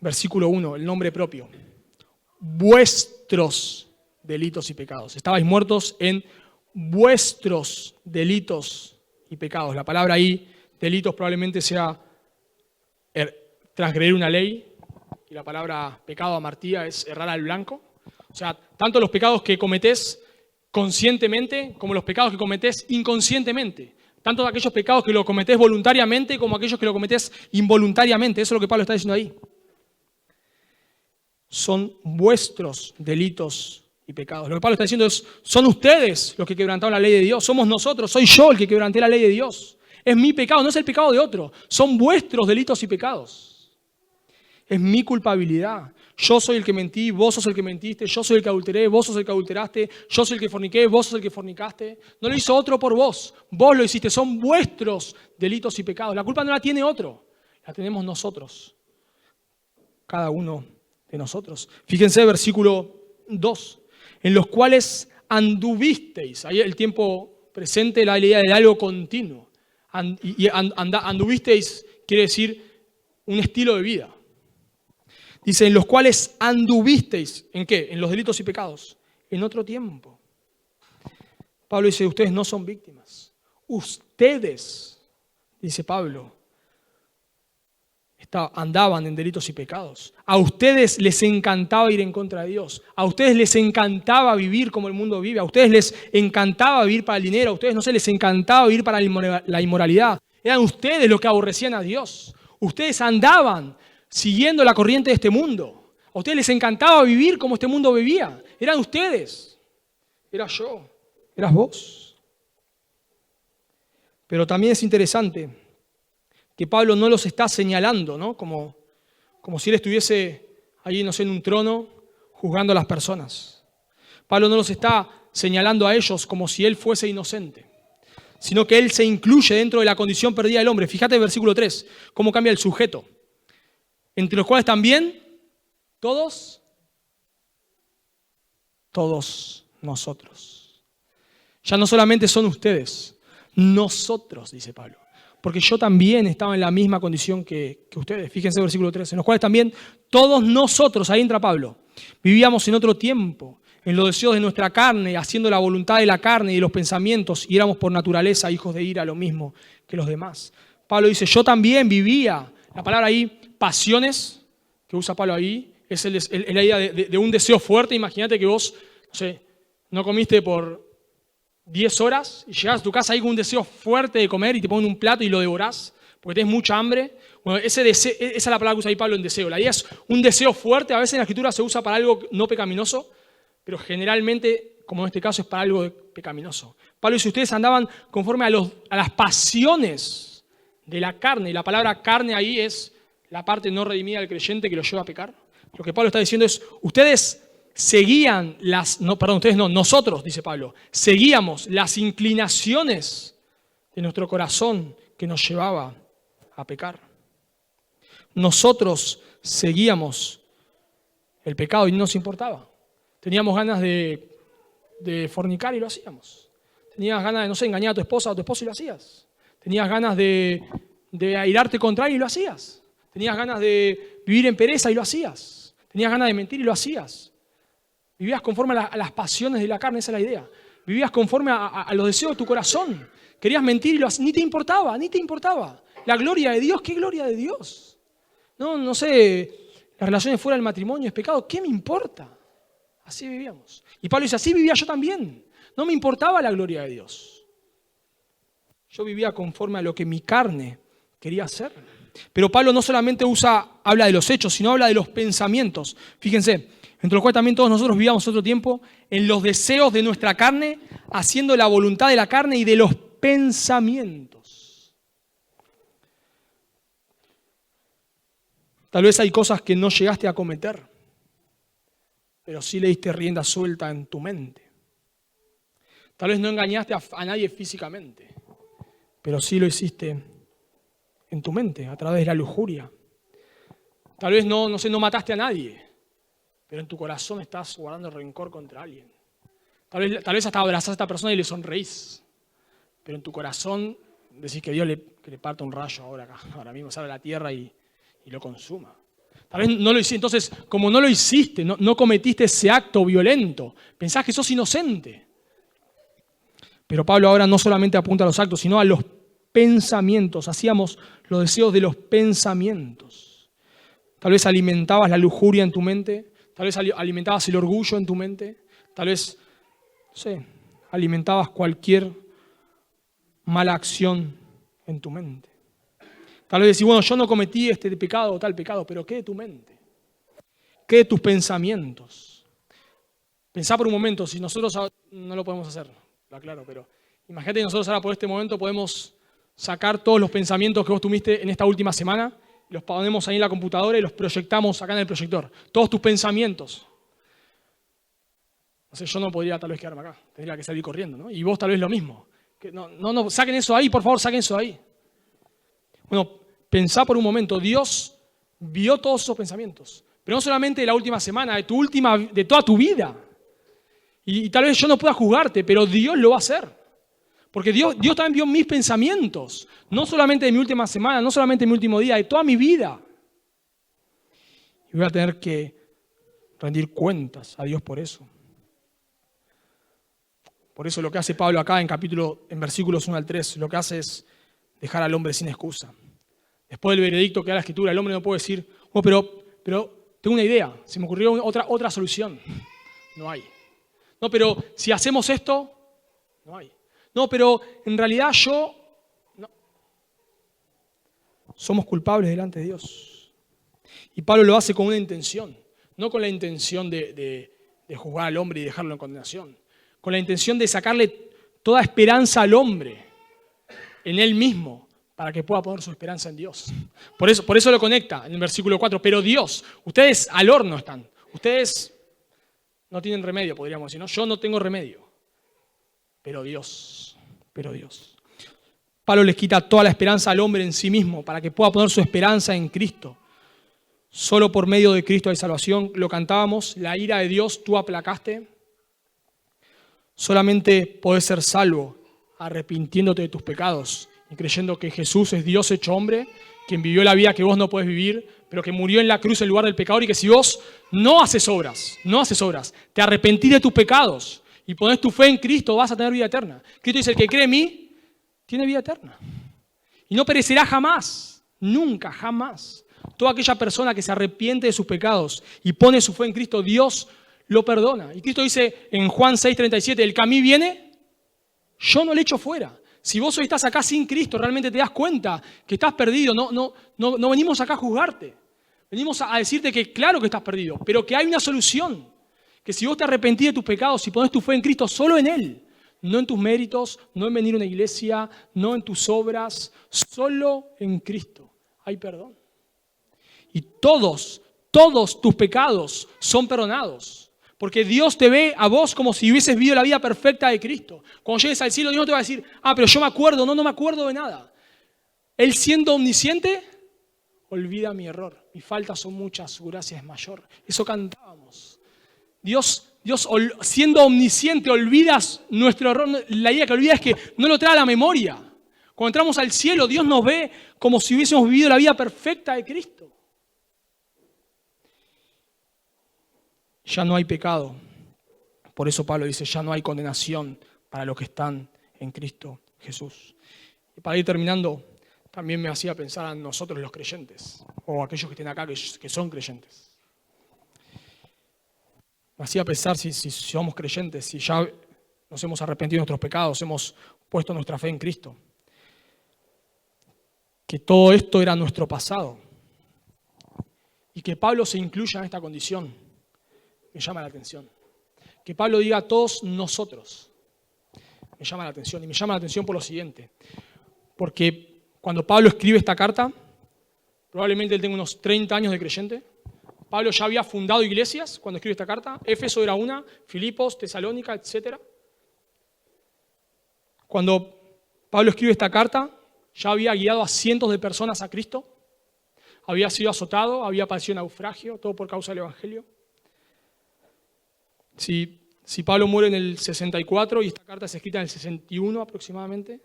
versículo 1, el nombre propio. Vuestros delitos y pecados. Estabais muertos en vuestros delitos y pecados. La palabra ahí, delitos, probablemente sea transgredir una ley, y la palabra pecado, amartía, es errar al blanco. O sea, tanto los pecados que cometés conscientemente como los pecados que cometés inconscientemente. Tanto aquellos pecados que lo cometés voluntariamente como aquellos que lo cometés involuntariamente. Eso es lo que Pablo está diciendo ahí. Son vuestros delitos y pecados. Lo que Pablo está diciendo es, son ustedes los que quebrantaron la ley de Dios. Somos nosotros, soy yo el que quebranté la ley de Dios. Es mi pecado, no es el pecado de otro. Son vuestros delitos y pecados. Es mi culpabilidad. Yo soy el que mentí, vos sos el que mentiste, yo soy el que adulteré, vos sos el que adulteraste, yo soy el que forniqué, vos sos el que fornicaste. No lo hizo otro por vos, vos lo hiciste, son vuestros delitos y pecados. La culpa no la tiene otro, la tenemos nosotros, cada uno de nosotros. Fíjense, versículo 2, en los cuales anduvisteis, ahí el tiempo presente la idea de algo continuo. Anduvisteis quiere decir un estilo de vida. Dice, en los cuales anduvisteis, ¿en qué? En los delitos y pecados. En otro tiempo. Pablo dice, ustedes no son víctimas. Ustedes, dice Pablo, andaban en delitos y pecados. A ustedes les encantaba ir en contra de Dios. A ustedes les encantaba vivir como el mundo vive. A ustedes les encantaba vivir para el dinero. A ustedes, no sé, les encantaba vivir para la inmoralidad. Eran ustedes los que aborrecían a Dios. Ustedes andaban siguiendo la corriente de este mundo. A ustedes les encantaba vivir como este mundo vivía. Eran ustedes. Era yo. Eras vos. Pero también es interesante que Pablo no los está señalando, ¿no? Como si él estuviese allí, no sé, en un trono, juzgando a las personas. Pablo no los está señalando a ellos como si él fuese inocente, sino que él se incluye dentro de la condición perdida del hombre. Fíjate el versículo 3, cómo cambia el sujeto. Entre los cuales también todos nosotros. Ya no solamente son ustedes, nosotros, dice Pablo. Porque yo también estaba en la misma condición que ustedes. Fíjense el versículo 3, en los cuales también todos nosotros, ahí entra Pablo, vivíamos en otro tiempo, en los deseos de nuestra carne, haciendo la voluntad de la carne y de los pensamientos, y éramos por naturaleza hijos de ira, lo mismo que los demás. Pablo dice, yo también vivía, la palabra ahí, pasiones, que usa Pablo ahí, es la idea de un deseo fuerte. Imagínate que vos, no sé, no comiste por 10 horas y llegás a tu casa ahí con un deseo fuerte de comer y te ponen un plato y lo devorás porque tenés mucha hambre. Bueno, esa es la palabra que usa ahí Pablo en deseo. La idea es un deseo fuerte. A veces en la Escritura se usa para algo no pecaminoso, pero generalmente, como en este caso, es para algo pecaminoso. Pablo dice, ustedes andaban conforme a las pasiones de la carne. Y la palabra carne ahí es la parte no redimida del creyente que lo lleva a pecar. Lo que Pablo está diciendo es, nosotros, dice Pablo, seguíamos las inclinaciones de nuestro corazón que nos llevaba a pecar. Nosotros seguíamos el pecado y no nos importaba. Teníamos ganas de fornicar y lo hacíamos. Tenías ganas de, no sé, engañar a tu esposa o a tu esposo y lo hacías. Tenías ganas de airarte contra él y lo hacías. Tenías ganas de vivir en pereza y lo hacías. Tenías ganas de mentir y lo hacías. Vivías conforme a las pasiones de la carne, esa es la idea. Vivías conforme a los deseos de tu corazón. Querías mentir y ni te importaba. La gloria de Dios, ¿qué gloria de Dios? No sé, las relaciones fuera del matrimonio es pecado, ¿qué me importa? Así vivíamos. Y Pablo dice, así vivía yo también. No me importaba la gloria de Dios. Yo vivía conforme a lo que mi carne quería hacer. Pero Pablo no solamente habla de los hechos, sino habla de los pensamientos. Fíjense, entre los cuales también todos nosotros vivíamos otro tiempo en los deseos de nuestra carne, haciendo la voluntad de la carne y de los pensamientos. Tal vez hay cosas que no llegaste a cometer, pero sí le diste rienda suelta en tu mente. Tal vez no engañaste a nadie físicamente, pero sí lo hiciste en tu mente, a través de la lujuria. Tal vez no mataste a nadie, pero en tu corazón estás guardando rencor contra alguien. Tal vez hasta abrazás a esta persona y le sonreís, pero en tu corazón decís que Dios que le parta un rayo ahora mismo, sale a la tierra y lo consuma. Tal vez no lo hiciste, entonces, como no lo hiciste, no cometiste ese acto violento, pensás que sos inocente. Pero Pablo ahora no solamente apunta a los actos, sino a los pensamientos. Hacíamos los deseos de los pensamientos. Tal vez alimentabas la lujuria en tu mente, tal vez alimentabas el orgullo en tu mente, tal vez, no sé, alimentabas cualquier mala acción en tu mente. Tal vez decís, bueno, yo no cometí este pecado o tal pecado, pero ¿qué de tu mente? ¿Qué de tus pensamientos? Pensá por un momento, si nosotros no lo podemos hacer, lo aclaro, pero imagínate que nosotros ahora por este momento podemos sacar todos los pensamientos que vos tuviste en esta última semana, los ponemos ahí en la computadora y los proyectamos acá en el proyector. Todos tus pensamientos. No sé, yo no podría tal vez quedarme acá, tendría que salir corriendo, ¿no? Y vos tal vez lo mismo. No, saquen eso ahí, por favor, saquen eso ahí. Bueno, pensá por un momento, Dios vio todos esos pensamientos, pero no solamente de la última semana, de toda tu vida. Y tal vez yo no pueda juzgarte, pero Dios lo va a hacer. Porque Dios también vio mis pensamientos, no solamente de mi última semana, no solamente de mi último día, de toda mi vida. Y voy a tener que rendir cuentas a Dios por eso. Por eso lo que hace Pablo acá en versículos 1 al 3, lo que hace es dejar al hombre sin excusa. Después del veredicto que da la Escritura, el hombre no puede decir, oh, pero tengo una idea, se me ocurrió otra solución. No hay. No, pero si hacemos esto, no hay. No, pero en realidad no. Somos culpables delante de Dios. Y Pablo lo hace con una intención, no con la intención de juzgar al hombre y dejarlo en condenación, con la intención de sacarle toda esperanza al hombre en él mismo, para que pueda poner su esperanza en Dios. Por eso lo conecta en el versículo 4. Pero Dios, ustedes al horno están. Ustedes no tienen remedio, podríamos decir, ¿no? Yo no tengo remedio. Pero Dios. Pablo les quita toda la esperanza al hombre en sí mismo, para que pueda poner su esperanza en Cristo. Solo por medio de Cristo hay salvación. Lo cantábamos, la ira de Dios tú aplacaste. Solamente podés ser salvo arrepintiéndote de tus pecados y creyendo que Jesús es Dios hecho hombre, quien vivió la vida que vos no podés vivir, pero que murió en la cruz en lugar del pecador, y que si vos no haces obras, te arrepentís de tus pecados y ponés tu fe en Cristo, vas a tener vida eterna. Cristo dice, el que cree en mí, tiene vida eterna. Y no perecerá jamás, nunca, jamás. Toda aquella persona que se arrepiente de sus pecados y pone su fe en Cristo, Dios lo perdona. Y Cristo dice en Juan 6:37, el que a mí viene, yo no le echo fuera. Si vos hoy estás acá sin Cristo, realmente te das cuenta que estás perdido. No venimos acá a juzgarte. Venimos a decirte que claro que estás perdido, pero que hay una solución. Que si vos te arrepentís de tus pecados y pones tu fe en Cristo, solo en Él, no en tus méritos, no en venir a una iglesia, no en tus obras, solo en Cristo hay perdón. Y todos tus pecados son perdonados. Porque Dios te ve a vos como si hubieses vivido la vida perfecta de Cristo. Cuando llegues al cielo, Dios no te va a decir, pero yo me acuerdo. No me acuerdo de nada. Él siendo omnisciente, olvida mi error. Mis faltas son muchas, su gracia es mayor. Eso cantábamos. Dios siendo omnisciente, olvidas nuestro error. La idea que olvida es que no lo trae a la memoria. Cuando entramos al cielo, Dios nos ve como si hubiésemos vivido la vida perfecta de Cristo. Ya no hay pecado. Por eso Pablo dice, ya no hay condenación para los que están en Cristo Jesús. Y para ir terminando, también me hacía pensar a nosotros los creyentes, o aquellos que estén acá que son creyentes. Me hacía pensar si somos creyentes, si ya nos hemos arrepentido de nuestros pecados, hemos puesto nuestra fe en Cristo. Que todo esto era nuestro pasado. Y que Pablo se incluya en esta condición. Me llama la atención. Que Pablo diga a todos nosotros. Me llama la atención. Y me llama la atención por lo siguiente. Porque cuando Pablo escribe esta carta, probablemente él tenga unos 30 años de creyente. Pablo ya había fundado iglesias cuando escribe esta carta. Éfeso era una, Filipos, Tesalónica, etc. Cuando Pablo escribe esta carta, ya había guiado a cientos de personas a Cristo. Había sido azotado, había padecido naufragio, todo por causa del Evangelio. Si Pablo muere en el 64 y esta carta es escrita en el 61 aproximadamente,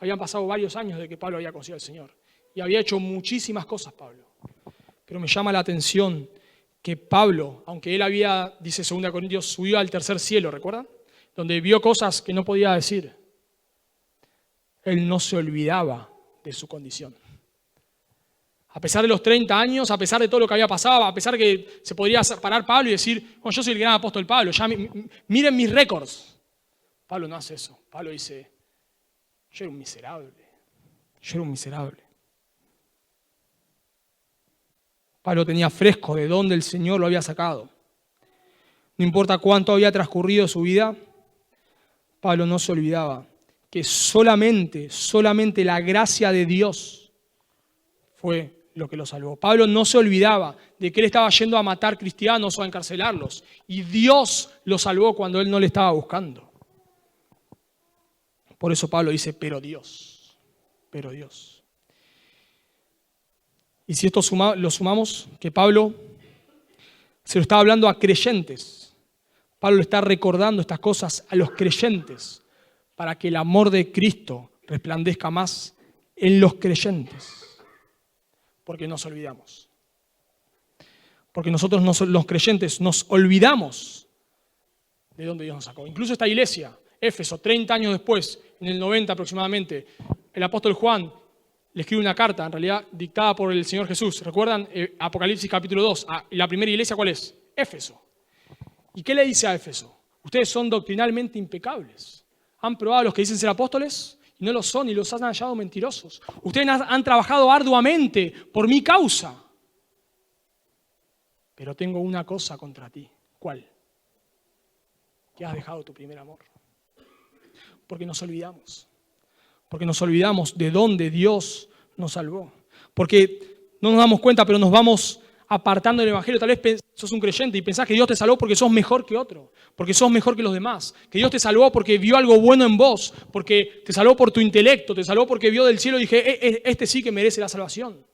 habían pasado varios años de que Pablo había conocido al Señor. Y había hecho muchísimas cosas Pablo. Pero me llama la atención que Pablo, aunque él había, dice 2 Corintios, subió al tercer cielo, ¿recuerdan? Donde vio cosas que no podía decir. Él no se olvidaba de su condición. A pesar de los 30 años, a pesar de todo lo que había pasado, a pesar de que se podría parar Pablo y decir, bueno, yo soy el gran apóstol Pablo, ya miren mis récords. Pablo no hace eso. Pablo dice, yo era un miserable. Pablo tenía fresco de dónde el Señor lo había sacado. No importa cuánto había transcurrido su vida, Pablo no se olvidaba que solamente la gracia de Dios fue lo que lo salvó. Pablo no se olvidaba de que él estaba yendo a matar cristianos o a encarcelarlos. Y Dios lo salvó cuando él no le estaba buscando. Por eso Pablo dice, pero Dios. Y si esto lo sumamos, que Pablo se lo estaba hablando a creyentes. Pablo le está recordando estas cosas a los creyentes para que el amor de Cristo resplandezca más en los creyentes. Porque nos olvidamos. Porque nosotros los creyentes nos olvidamos de dónde Dios nos sacó. Incluso esta iglesia, Éfeso, 30 años después, en el 90 aproximadamente, el apóstol Juan le escribe una carta, en realidad dictada por el Señor Jesús. ¿Recuerdan? Apocalipsis capítulo 2. La primera iglesia, ¿cuál es? Éfeso. ¿Y qué le dice a Éfeso? Ustedes son doctrinalmente impecables. Han probado a los que dicen ser apóstoles y no lo son y los han hallado mentirosos. Ustedes han trabajado arduamente por mi causa. Pero tengo una cosa contra ti. ¿Cuál? Que has dejado tu primer amor. Porque nos olvidamos. Porque nos olvidamos de dónde Dios nos salvó. Porque no nos damos cuenta, pero nos vamos apartando del Evangelio. Tal vez sos un creyente y pensás que Dios te salvó porque sos mejor que otro, porque sos mejor que los demás. Que Dios te salvó porque vio algo bueno en vos, porque te salvó por tu intelecto, te salvó porque vio del cielo y dije, este sí que merece la salvación.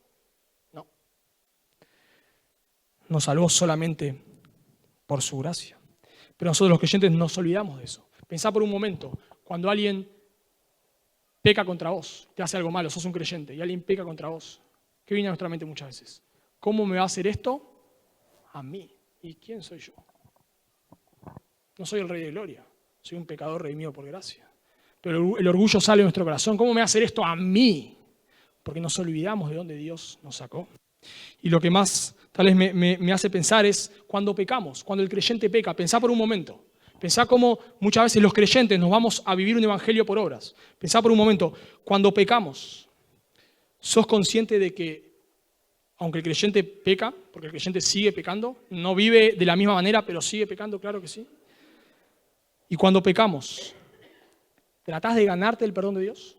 No. Nos salvó solamente por su gracia. Pero nosotros los creyentes nos olvidamos de eso. Pensá por un momento, cuando alguien peca contra vos, te hace algo malo, sos un creyente, y alguien peca contra vos. ¿Qué viene a nuestra mente muchas veces? ¿Cómo me va a hacer esto? A mí. ¿Y quién soy yo? No soy el Rey de Gloria, soy un pecador redimido por gracia. Pero el orgullo sale de nuestro corazón. ¿Cómo me va a hacer esto a mí? Porque nos olvidamos de dónde Dios nos sacó. Y lo que más tal vez me hace pensar es cuando pecamos, cuando el creyente peca. Pensá por un momento. Pensá cómo muchas veces los creyentes nos vamos a vivir un evangelio por obras. Pensá por un momento, cuando pecamos, ¿sos consciente de que aunque el creyente peca, porque el creyente sigue pecando, no vive de la misma manera, pero sigue pecando, claro que sí? Y cuando pecamos, ¿tratás de ganarte el perdón de Dios?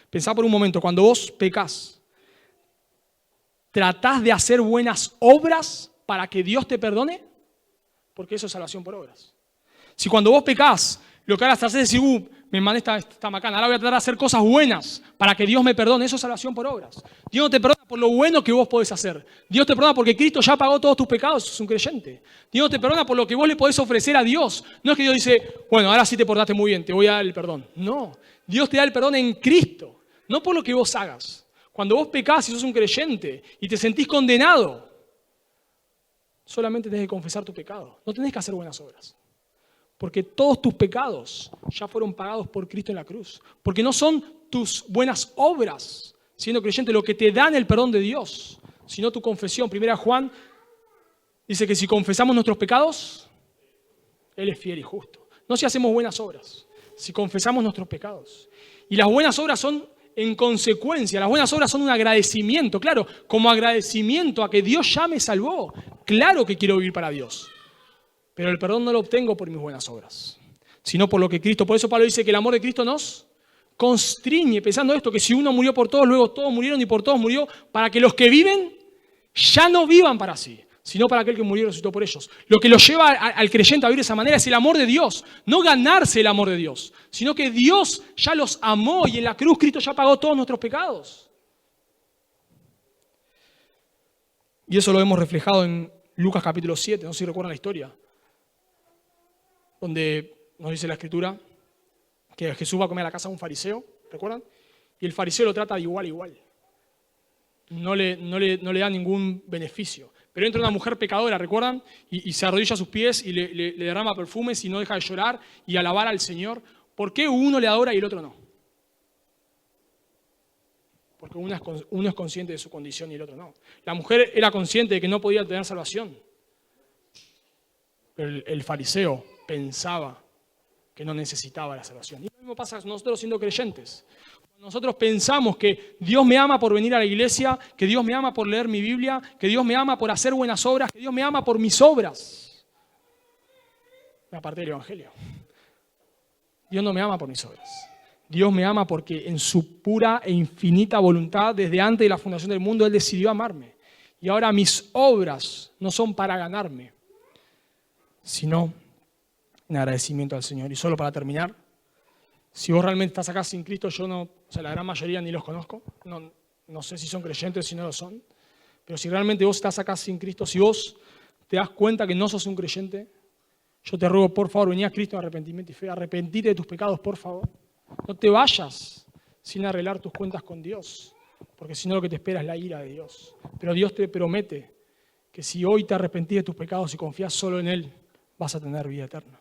Pensá por un momento, cuando vos pecás, ¿tratás de hacer buenas obras para que Dios te perdone? Porque eso es salvación por obras. Si cuando vos pecás, lo que ahora haces es decir, me mandé esta macana, ahora voy a tratar de hacer cosas buenas para que Dios me perdone, eso es salvación por obras. Dios no te perdona por lo bueno que vos podés hacer. Dios te perdona porque Cristo ya pagó todos tus pecados, sos un creyente. Dios no te perdona por lo que vos le podés ofrecer a Dios. No es que Dios dice, bueno, ahora sí te portaste muy bien, te voy a dar el perdón. No, Dios te da el perdón en Cristo, no por lo que vos hagas. Cuando vos pecás y sos un creyente y te sentís condenado, solamente tenés que confesar tu pecado, no tenés que hacer buenas obras. Porque todos tus pecados ya fueron pagados por Cristo en la cruz. Porque no son tus buenas obras, siendo creyente, lo que te dan el perdón de Dios, sino tu confesión. 1 Juan dice que si confesamos nuestros pecados, Él es fiel y justo. No si hacemos buenas obras, si confesamos nuestros pecados. Y las buenas obras son en consecuencia, las buenas obras son un agradecimiento. Claro, como agradecimiento a que Dios ya me salvó. Claro que quiero vivir para Dios. Pero el perdón no lo obtengo por mis buenas obras, sino por lo que Cristo. Por eso Pablo dice que el amor de Cristo nos constriñe, pensando esto, que si uno murió por todos, luego todos murieron y por todos murió, para que los que viven ya no vivan para sí, sino para aquel que murió y resucitó por ellos. Lo que lo lleva al creyente a vivir de esa manera es el amor de Dios, no ganarse el amor de Dios, sino que Dios ya los amó y en la cruz Cristo ya pagó todos nuestros pecados. Y eso lo hemos reflejado en Lucas capítulo 7, no sé si recuerdan la historia, donde nos dice la Escritura que Jesús va a comer a la casa de un fariseo, ¿recuerdan? Y el fariseo lo trata de igual a igual. No le da ningún beneficio. Pero entra una mujer pecadora, ¿recuerdan? Y se arrodilla a sus pies y le derrama perfumes y no deja de llorar y alabar al Señor. ¿Por qué uno le adora y el otro no? Porque uno es consciente de su condición y el otro no. La mujer era consciente de que no podía tener salvación. Pero el fariseo pensaba que no necesitaba la salvación. Y lo mismo pasa nosotros siendo creyentes. Cuando nosotros pensamos que Dios me ama por venir a la iglesia, que Dios me ama por leer mi Biblia, que Dios me ama por hacer buenas obras, que Dios me ama por mis obras. Me aparté del Evangelio. Dios no me ama por mis obras. Dios me ama porque en su pura e infinita voluntad, desde antes de la fundación del mundo, Él decidió amarme. Y ahora mis obras no son para ganarme, sino en agradecimiento al Señor. Y solo para terminar, si vos realmente estás acá sin Cristo, la gran mayoría ni los conozco, no sé si son creyentes, si no lo son, pero si realmente vos estás acá sin Cristo, si vos te das cuenta que no sos un creyente, yo te ruego, por favor, vení a Cristo en arrepentimiento y fe, arrepentite de tus pecados, por favor. No te vayas sin arreglar tus cuentas con Dios, porque si no lo que te espera es la ira de Dios. Pero Dios te promete que si hoy te arrepentís de tus pecados y confías solo en Él, vas a tener vida eterna.